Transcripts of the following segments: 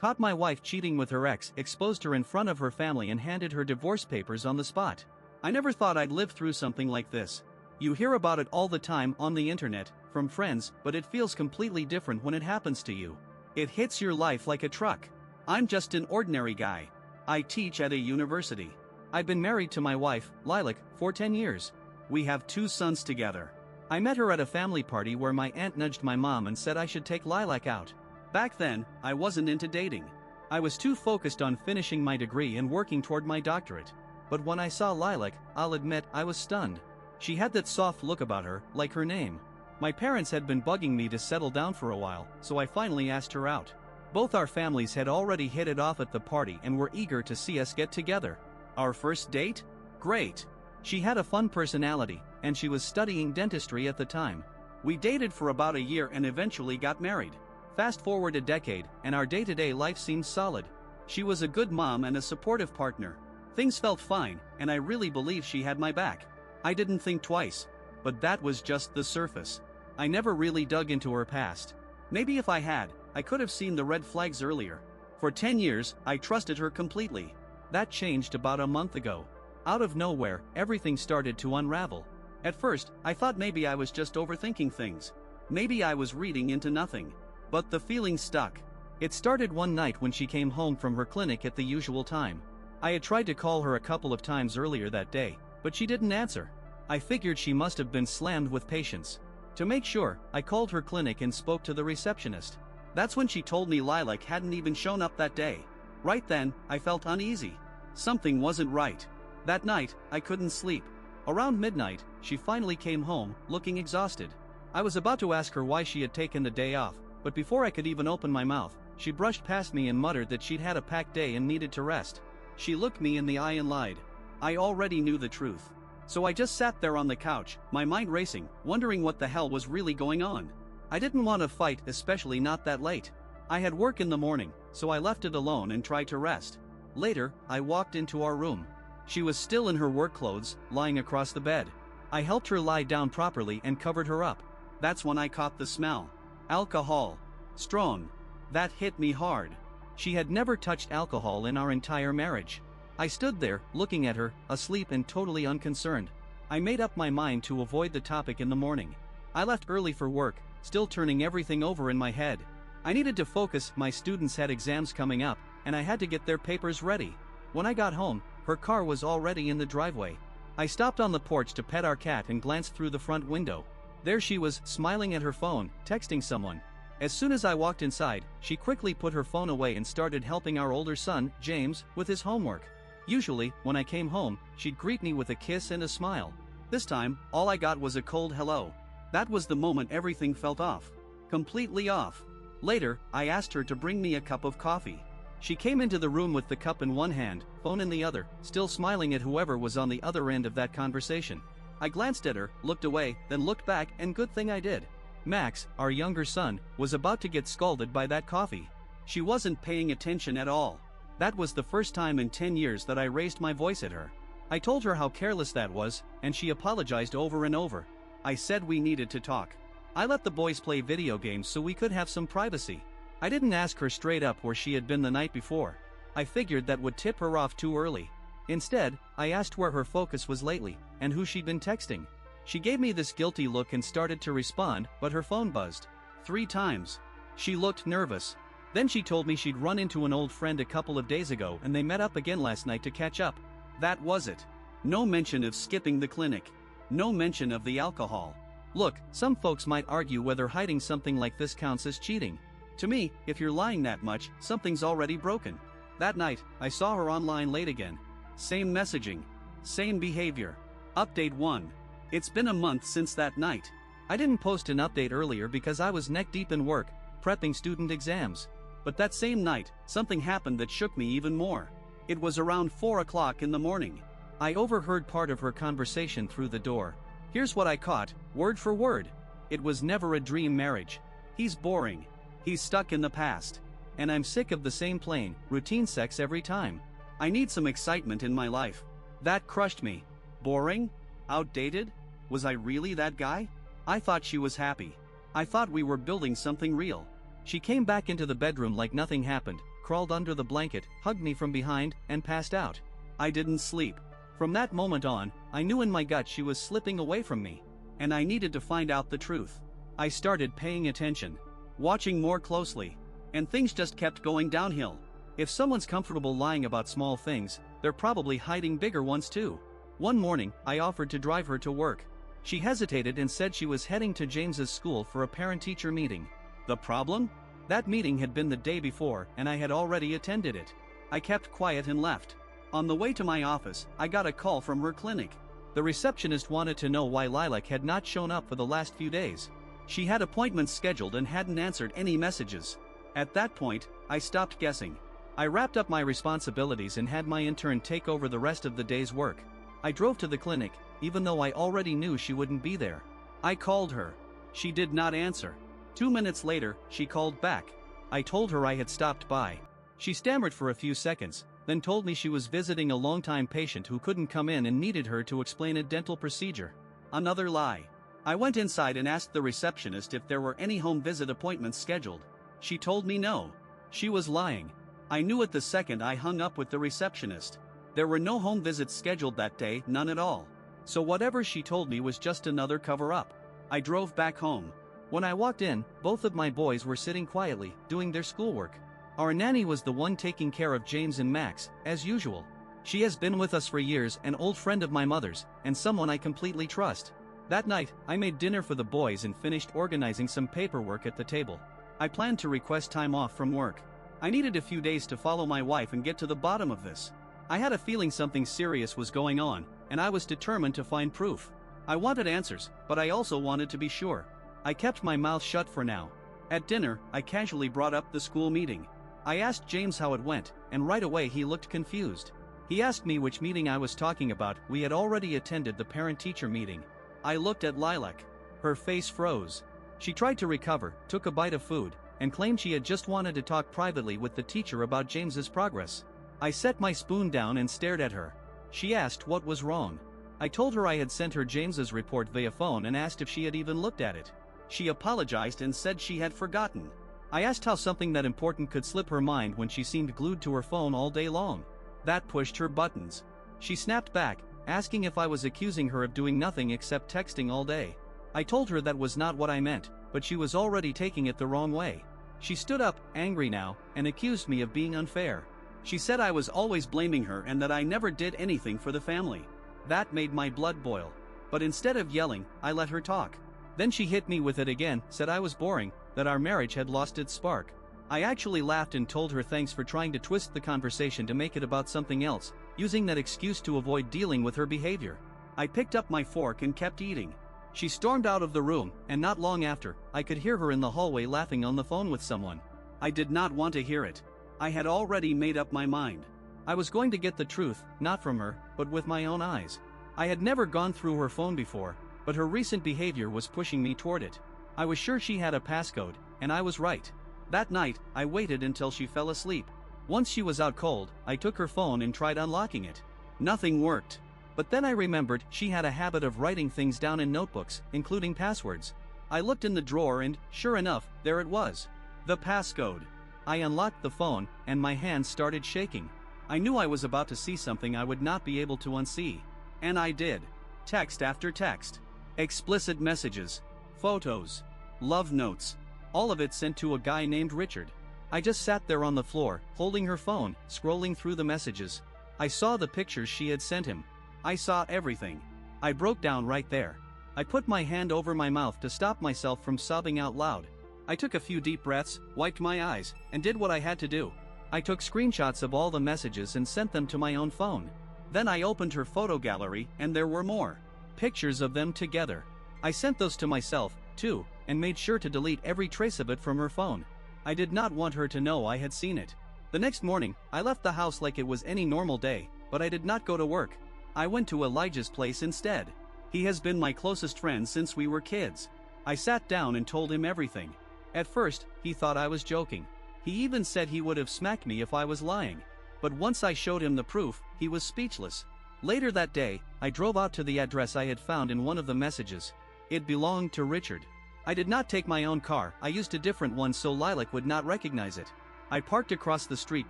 Caught my wife cheating with her ex, exposed her in front of her family and handed her divorce papers on the spot. I never thought I'd live through something like this. You hear about it all the time on the internet, from friends, but it feels completely different when it happens to you. It hits your life like a truck. I'm just an ordinary guy. I teach at a university. I've been married to my wife, Lilac, for 10 years. We have 2 sons together. I met her at a family party where my aunt nudged my mom and said I should take Lilac out. Back then, I wasn't into dating. I was too focused on finishing my degree and working toward my doctorate. But when I saw Lilac, I'll admit I was stunned. She had that soft look about her, like her name. My parents had been bugging me to settle down for a while, so I finally asked her out. Both our families had already hit it off at the party and were eager to see us get together. Our first date? Great. She had a fun personality, and she was studying dentistry at the time. We dated for about a year and eventually got married. Fast forward a decade, and our day-to-day life seemed solid. She was a good mom and a supportive partner. Things felt fine, and I really believe she had my back. I didn't think twice. But that was just the surface. I never really dug into her past. Maybe if I had, I could have seen the red flags earlier. For 10 years, I trusted her completely. That changed about a month ago. Out of nowhere, everything started to unravel. At first, I thought maybe I was just overthinking things. Maybe I was reading into nothing. But the feeling stuck. It started one night when she came home from her clinic at the usual time. I had tried to call her a couple of times earlier that day, but she didn't answer. I figured she must have been slammed with patients. To make sure, I called her clinic and spoke to the receptionist. That's when she told me Lilac hadn't even shown up that day. Right then, I felt uneasy. Something wasn't right. That night, I couldn't sleep. Around midnight, she finally came home, looking exhausted. I was about to ask her why she had taken the day off, but before I could even open my mouth, she brushed past me and muttered that she'd had a packed day and needed to rest. She looked me in the eye and lied. I already knew the truth. So I just sat there on the couch, my mind racing, wondering what the hell was really going on. I didn't want to fight, especially not that late. I had work in the morning, so I left it alone and tried to rest. Later, I walked into our room. She was still in her work clothes, lying across the bed. I helped her lie down properly and covered her up. That's when I caught the smell. Alcohol. Strong. That hit me hard. She had never touched alcohol in our entire marriage. I stood there, looking at her, asleep and totally unconcerned. I made up my mind to avoid the topic in the morning. I left early for work, still turning everything over in my head. I needed to focus, my students had exams coming up, and I had to get their papers ready. When I got home, her car was already in the driveway. I stopped on the porch to pet our cat and glanced through the front window. There she was, smiling at her phone, texting someone. As soon as I walked inside, she quickly put her phone away and started helping our older son, James, with his homework. Usually, when I came home, she'd greet me with a kiss and a smile. This time, all I got was a cold hello. That was the moment everything felt off. Completely off. Later, I asked her to bring me a cup of coffee. She came into the room with the cup in one hand, phone in the other, still smiling at whoever was on the other end of that conversation. I glanced at her, looked away, then looked back, and good thing I did. Max, our younger son, was about to get scalded by that coffee. She wasn't paying attention at all. That was the first time in 10 years that I raised my voice at her. I told her how careless that was, and she apologized over and over. I said we needed to talk. I let the boys play video games so we could have some privacy. I didn't ask her straight up where she had been the night before. I figured that would tip her off too early. Instead, I asked where her focus was lately, and who she'd been texting. She gave me this guilty look and started to respond, but her phone buzzed. 3 times. She looked nervous. Then she told me she'd run into an old friend a couple of days ago and they met up again last night to catch up. That was it. No mention of skipping the clinic. No mention of the alcohol. Look, some folks might argue whether hiding something like this counts as cheating. To me, if you're lying that much, something's already broken. That night, I saw her online late again. Same messaging. Same behavior. Update 1. It's been a month since that night. I didn't post an update earlier because I was neck deep in work, prepping student exams. But that same night, something happened that shook me even more. It was around 4 o'clock in the morning. I overheard part of her conversation through the door. Here's what I caught, word for word. It was never a dream marriage. He's boring. He's stuck in the past. And I'm sick of the same plain, routine sex every time. I need some excitement in my life. That crushed me. Boring? Outdated? Was I really that guy? I thought she was happy. I thought we were building something real. She came back into the bedroom like nothing happened, crawled under the blanket, hugged me from behind, and passed out. I didn't sleep. From that moment on, I knew in my gut she was slipping away from me. And I needed to find out the truth. I started paying attention, watching more closely, and things just kept going downhill. If someone's comfortable lying about small things, they're probably hiding bigger ones too. One morning, I offered to drive her to work. She hesitated and said she was heading to James's school for a parent-teacher meeting. The problem? That meeting had been the day before, and I had already attended it. I kept quiet and left. On the way to my office, I got a call from her clinic. The receptionist wanted to know why Lilac had not shown up for the last few days. She had appointments scheduled and hadn't answered any messages. At that point, I stopped guessing. I wrapped up my responsibilities and had my intern take over the rest of the day's work. I drove to the clinic, even though I already knew she wouldn't be there. I called her. She did not answer. 2 minutes later, she called back. I told her I had stopped by. She stammered for a few seconds, then told me she was visiting a longtime patient who couldn't come in and needed her to explain a dental procedure. Another lie. I went inside and asked the receptionist if there were any home visit appointments scheduled. She told me no. She was lying. I knew it the second I hung up with the receptionist. There were no home visits scheduled that day, none at all. So whatever she told me was just another cover-up. I drove back home. When I walked in, both of my boys were sitting quietly, doing their schoolwork. Our nanny was the one taking care of James and Max, as usual. She has been with us for years, an old friend of my mother's, and someone I completely trust. That night, I made dinner for the boys and finished organizing some paperwork at the table. I planned to request time off from work. I needed a few days to follow my wife and get to the bottom of this. I had a feeling something serious was going on, and I was determined to find proof. I wanted answers, but I also wanted to be sure. I kept my mouth shut for now. At dinner, I casually brought up the school meeting. I asked James how it went, and right away he looked confused. He asked me which meeting I was talking about. We had already attended the parent-teacher meeting. I looked at Lilac. Her face froze. She tried to recover, took a bite of food, and claimed she had just wanted to talk privately with the teacher about James's progress. I set my spoon down and stared at her. She asked what was wrong. I told her I had sent her James's report via phone and asked if she had even looked at it. She apologized and said she had forgotten. I asked how something that important could slip her mind when she seemed glued to her phone all day long. That pushed her buttons. She snapped back, asking if I was accusing her of doing nothing except texting all day. I told her that was not what I meant, but she was already taking it the wrong way. She stood up, angry now, and accused me of being unfair. She said I was always blaming her and that I never did anything for the family. That made my blood boil. But instead of yelling, I let her talk. Then she hit me with it again, said I was boring, that our marriage had lost its spark. I actually laughed and told her thanks for trying to twist the conversation to make it about something else, using that excuse to avoid dealing with her behavior. I picked up my fork and kept eating. She stormed out of the room, and not long after, I could hear her in the hallway laughing on the phone with someone. I did not want to hear it. I had already made up my mind. I was going to get the truth, not from her, but with my own eyes. I had never gone through her phone before, but her recent behavior was pushing me toward it. I was sure she had a passcode, and I was right. That night, I waited until she fell asleep. Once she was out cold, I took her phone and tried unlocking it. Nothing worked. But then I remembered she had a habit of writing things down in notebooks, including passwords. I looked in the drawer and, sure enough, there it was. The passcode. I unlocked the phone, and my hands started shaking. I knew I was about to see something I would not be able to unsee. And I did. Text after text. Explicit messages. Photos. Love notes. All of it sent to a guy named Richard. I just sat there on the floor, holding her phone, scrolling through the messages. I saw the pictures she had sent him. I saw everything. I broke down right there. I put my hand over my mouth to stop myself from sobbing out loud. I took a few deep breaths, wiped my eyes, and did what I had to do. I took screenshots of all the messages and sent them to my own phone. Then I opened her photo gallery, and there were more. Pictures of them together. I sent those to myself, too, and made sure to delete every trace of it from her phone. I did not want her to know I had seen it. The next morning, I left the house like it was any normal day, but I did not go to work. I went to Elijah's place instead. He has been my closest friend since we were kids. I sat down and told him everything. At first, he thought I was joking. He even said he would have smacked me if I was lying. But once I showed him the proof, he was speechless. Later that day, I drove out to the address I had found in one of the messages. It belonged to Richard. I did not take my own car, I used a different one so Lilac would not recognize it. I parked across the street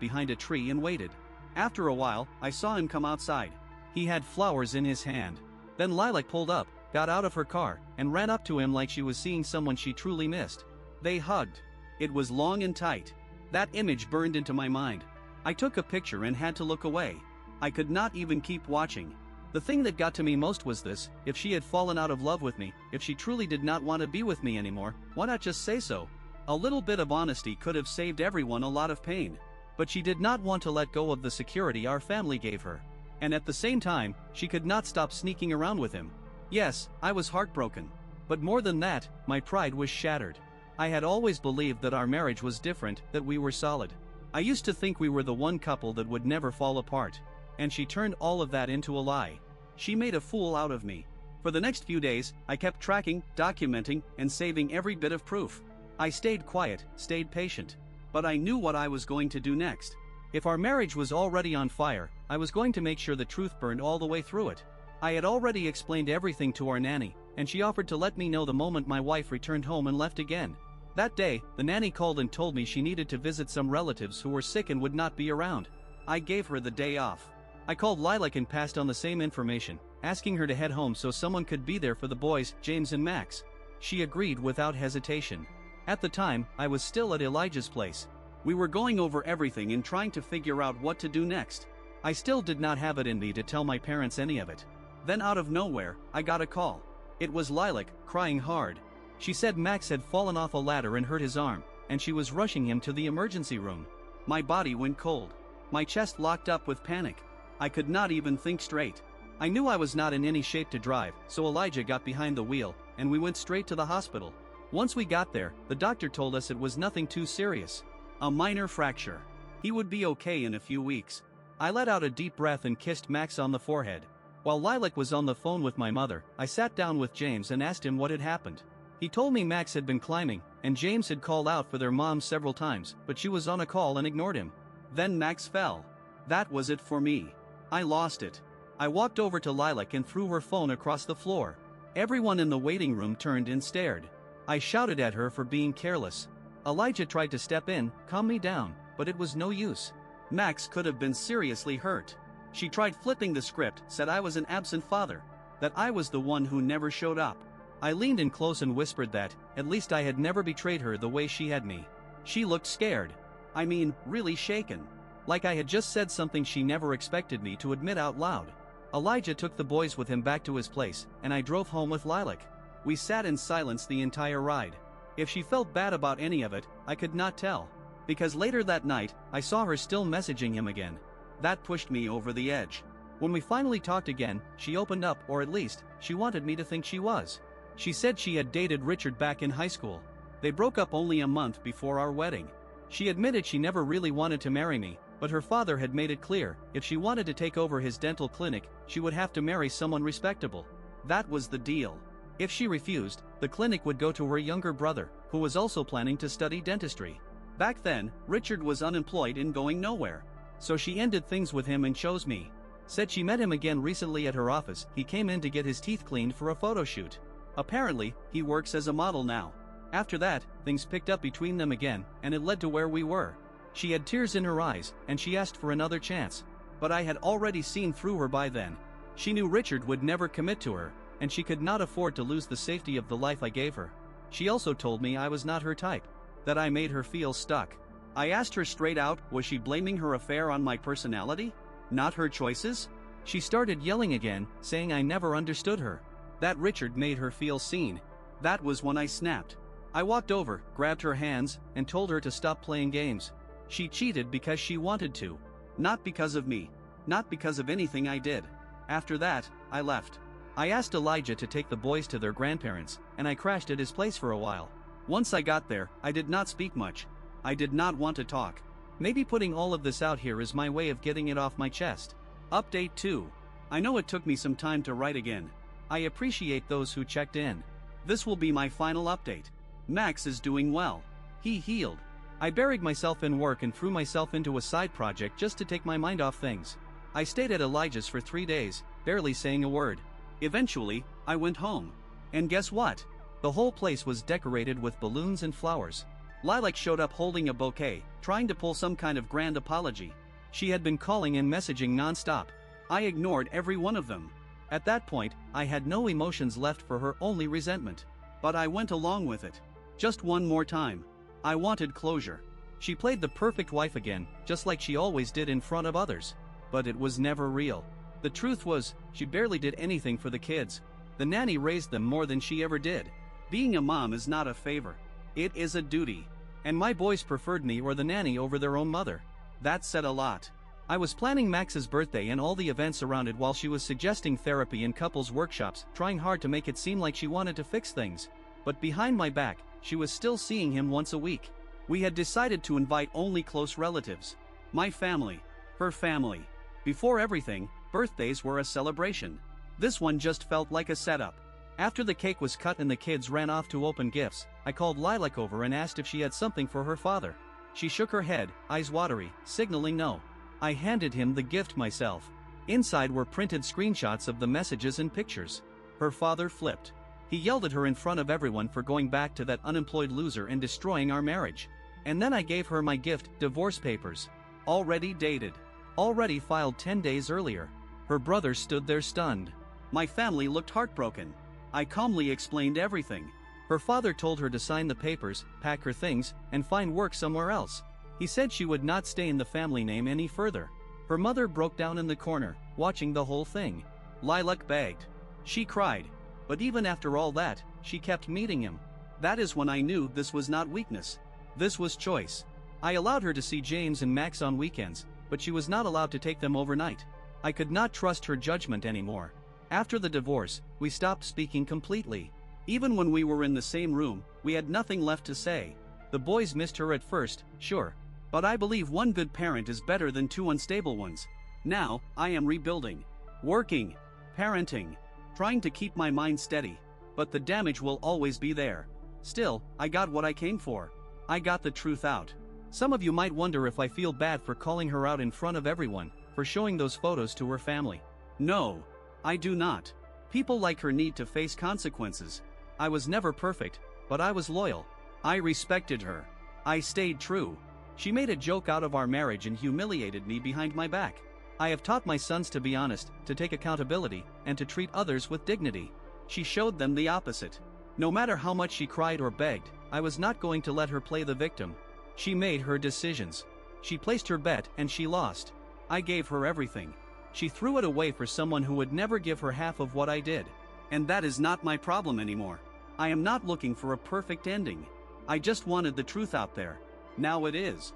behind a tree and waited. After a while, I saw him come outside. He had flowers in his hand. Then Lilac pulled up, got out of her car, and ran up to him like she was seeing someone she truly missed. They hugged. It was long and tight. That image burned into my mind. I took a picture and had to look away. I could not even keep watching. The thing that got to me most was this: if she had fallen out of love with me, if she truly did not want to be with me anymore, why not just say so? A little bit of honesty could have saved everyone a lot of pain. But she did not want to let go of the security our family gave her. And at the same time, she could not stop sneaking around with him. Yes, I was heartbroken. But more than that, my pride was shattered. I had always believed that our marriage was different, that we were solid. I used to think we were the one couple that would never fall apart. And she turned all of that into a lie. She made a fool out of me. For the next few days, I kept tracking, documenting, and saving every bit of proof. I stayed quiet, stayed patient. But I knew what I was going to do next. If our marriage was already on fire, I was going to make sure the truth burned all the way through it. I had already explained everything to our nanny, and she offered to let me know the moment my wife returned home and left again. That day, the nanny called and told me she needed to visit some relatives who were sick and would not be around. I gave her the day off. I called Lilac and passed on the same information, asking her to head home so someone could be there for the boys, James and Max. She agreed without hesitation. At the time, I was still at Elijah's place. We were going over everything and trying to figure out what to do next. I still did not have it in me to tell my parents any of it. Then out of nowhere, I got a call. It was Lilac, crying hard. She said Max had fallen off a ladder and hurt his arm, and she was rushing him to the emergency room. My body went cold. My chest locked up with panic. I could not even think straight. I knew I was not in any shape to drive, so Elijah got behind the wheel, and we went straight to the hospital. Once we got there, the doctor told us it was nothing too serious. A minor fracture. He would be okay in a few weeks. I let out a deep breath and kissed Max on the forehead. While Lilac was on the phone with my mother, I sat down with James and asked him what had happened. He told me Max had been climbing, and James had called out for their mom several times, but she was on a call and ignored him. Then Max fell. That was it for me. I lost it. I walked over to Lilac and threw her phone across the floor. Everyone in the waiting room turned and stared. I shouted at her for being careless. Elijah tried to step in, calm me down, but it was no use. Max could have been seriously hurt. She tried flipping the script, said I was an absent father, that I was the one who never showed up. I leaned in close and whispered that, at least I had never betrayed her the way she had me. She looked scared. I mean, really shaken. Like I had just said something she never expected me to admit out loud. Elijah took the boys with him back to his place, and I drove home with Lilac. We sat in silence the entire ride. If she felt bad about any of it, I could not tell. Because later that night, I saw her still messaging him again. That pushed me over the edge. When we finally talked again, she opened up, or at least, she wanted me to think she was. She said she had dated Richard back in high school. They broke up only a month before our wedding. She admitted she never really wanted to marry me, but her father had made it clear, if she wanted to take over his dental clinic, she would have to marry someone respectable. That was the deal. If she refused, the clinic would go to her younger brother, who was also planning to study dentistry. Back then, Richard was unemployed and going nowhere. So she ended things with him and chose me. Said she met him again recently at her office. He came in to get his teeth cleaned for a photo shoot. Apparently, he works as a model now. After that, things picked up between them again, and it led to where we were. She had tears in her eyes, and she asked for another chance. But I had already seen through her by then. She knew Richard would never commit to her, and she could not afford to lose the safety of the life I gave her. She also told me I was not her type, that I made her feel stuck. I asked her straight out, was she blaming her affair on my personality? Not her choices? She started yelling again, saying I never understood her. That Richard made her feel seen. That was when I snapped. I walked over, grabbed her hands, and told her to stop playing games. She cheated because she wanted to. Not because of me. Not because of anything I did. After that, I left. I asked Elijah to take the boys to their grandparents, and I crashed at his place for a while. Once I got there, I did not speak much. I did not want to talk. Maybe putting all of this out here is my way of getting it off my chest. Update 2. I know it took me some time to write again. I appreciate those who checked in. This will be my final update. Max is doing well. He healed. I buried myself in work and threw myself into a side project just to take my mind off things. I stayed at Elijah's for 3 days, barely saying a word. Eventually, I went home. And guess what? The whole place was decorated with balloons and flowers. Lilac showed up holding a bouquet, trying to pull some kind of grand apology. She had been calling and messaging non-stop. I ignored every one of them. At that point, I had no emotions left for her, only resentment. But I went along with it. Just one more time. I wanted closure. She played the perfect wife again, just like she always did in front of others. But it was never real. The truth was, she barely did anything for the kids. The nanny raised them more than she ever did. Being a mom is not a favor. It is a duty. And my boys preferred me or the nanny over their own mother. That said a lot. I was planning Max's birthday and all the events around it while she was suggesting therapy and couples workshops, trying hard to make it seem like she wanted to fix things. But behind my back, she was still seeing him once a week. We had decided to invite only close relatives. My family. Her family. Before everything, birthdays were a celebration. This one just felt like a setup. After the cake was cut and the kids ran off to open gifts, I called Lilac over and asked if she had something for her father. She shook her head, eyes watery, signaling no. I handed him the gift myself. Inside were printed screenshots of the messages and pictures. Her father flipped. He yelled at her in front of everyone for going back to that unemployed loser and destroying our marriage. And then I gave her my gift, divorce papers. Already dated. Already filed 10 days earlier. Her brother stood there stunned. My family looked heartbroken. I calmly explained everything. Her father told her to sign the papers, pack her things, and find work somewhere else. He said she would not stay in the family name any further. Her mother broke down in the corner, watching the whole thing. Lilac begged. She cried. But even after all that, she kept meeting him. That is when I knew this was not weakness. This was choice. I allowed her to see James and Max on weekends, but she was not allowed to take them overnight. I could not trust her judgment anymore. After the divorce, we stopped speaking completely. Even when we were in the same room, we had nothing left to say. The boys missed her at first, sure. But I believe one good parent is better than two unstable ones. Now, I am rebuilding. Working. Parenting. Trying to keep my mind steady. But the damage will always be there. Still, I got what I came for. I got the truth out. Some of you might wonder if I feel bad for calling her out in front of everyone, for showing those photos to her family. No. I do not. People like her need to face consequences. I was never perfect, but I was loyal. I respected her. I stayed true. She made a joke out of our marriage and humiliated me behind my back. I have taught my sons to be honest, to take accountability, and to treat others with dignity. She showed them the opposite. No matter how much she cried or begged, I was not going to let her play the victim. She made her decisions. She placed her bet and she lost. I gave her everything. She threw it away for someone who would never give her half of what I did. And that is not my problem anymore. I am not looking for a perfect ending. I just wanted the truth out there. Now it is.